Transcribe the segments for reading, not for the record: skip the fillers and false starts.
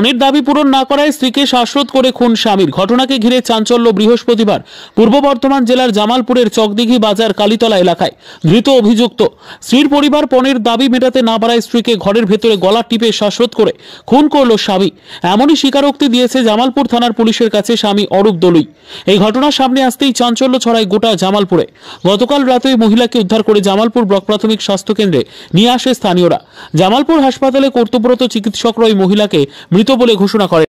পণের দাবি পূরণ না করায় স্ত্রীকে শ্বাসরোধ করে খুন স্বামীর। ঘটনাকে ঘিরে চাঞ্চল্য বৃহস্পতিবার পূর্ব বর্ধমান জেলার জামালপুরের চকদিঘি বাজার কালীতলা এলাকায়। ধৃত অভিযুক্ত স্ত্রীর পরিবার পণের দাবি মেটাতে না পারায় স্ত্রীকে ঘরের ভেতরে গলা টিপে শ্বাসরোধ করে খুন করল স্বামী। এমনই স্বীকারোক্তি দিয়েছে জামালপুর থানার পুলিশের কাছে স্বামী অরূপ দলুই। এই ঘটনা সামনে আসতেই চাঞ্চল্য ছড়ায় গোটা জামালপুরে। গতকাল রাতে ওই মহিলাকে উদ্ধার করে জামালপুর ব্লক প্রাথমিক স্বাস্থ্য কেন্দ্রে নিয়ে আসে স্থানীয়রা। জামালপুর হাসপাতালে কর্তব্যরত চিকিৎসকরা ওই মহিলাকে মৃত বলে ঘোষণা করে।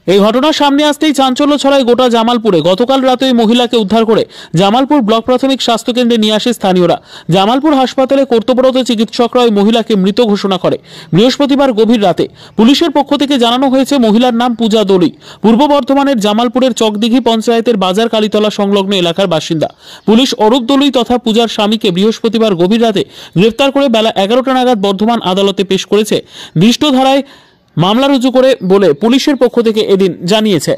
এই ঘটনা সামনে আসতেই চাঞ্চল্য ছড়ায় গোটা জামালপুরে। গতকাল রাতে ওই মহিলাকে উদ্ধার করে জামালপুর ব্লক প্রাথমিক স্বাস্থ্য কেন্দ্রে নিয়ে আসে স্থানীয়রা। জামালপুর হাসপাতালে কর্তব্যরত চিকিৎসকরা ওই মহিলাকে মৃত ঘোষণা করে বৃহস্পতিবার গভীর রাতে। পুলিশের পক্ষ থেকে জানানো হয়েছে মহিলার নাম পূজা দলুই, পূর্ব বর্ধমানের জামালপুরের চকদিঘি পঞ্চায়েতের বাজার কালীতলা সংলগ্ন এলাকার বাসিন্দা। পুলিশ অরূপ দলুই তথা পূজার স্বামীকে বৃহস্পতিবার গভীর রাতে গ্রেফতার করে বেলা 11টা নাগাদ বর্ধমান আদালতে পেশ করেছে। দৃষ্ট ধারায় মামলা রুজু করে বলে পুলিশের পক্ষ থেকে এদিন জানিয়েছে।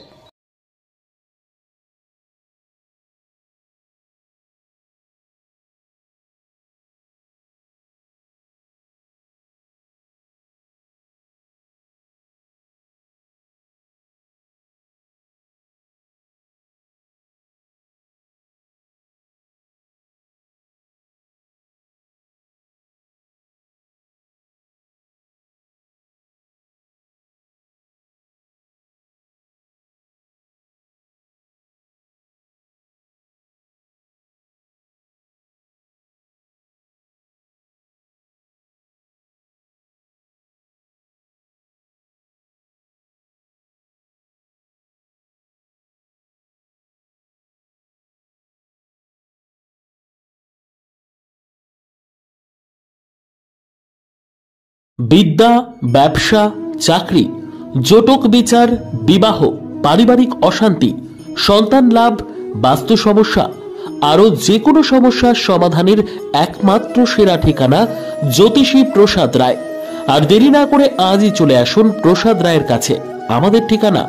বিদ্যা, ব্যবসা, চাকরি, জটক বিচার, বিবাহ, পারিবারিক অশান্তি, সন্তান লাভ, বাস্তু সমস্যা, আরো যে কোনো সমস্যার সমাধানের একমাত্র সেরা ঠিকানা জ্যোতিষী প্রসাদ রায়। আর দেরি না করে আজই চলে আসুন প্রসাদ রায়ের কাছে। আমাদের ঠিকানা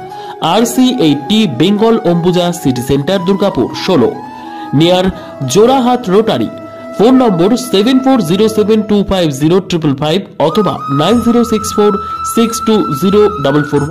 RC80 Bengal Ambuja city centre, Durgapur 16, near Jorhat rotary. Phone নম্বর 7407250555 অথবা 9064620444।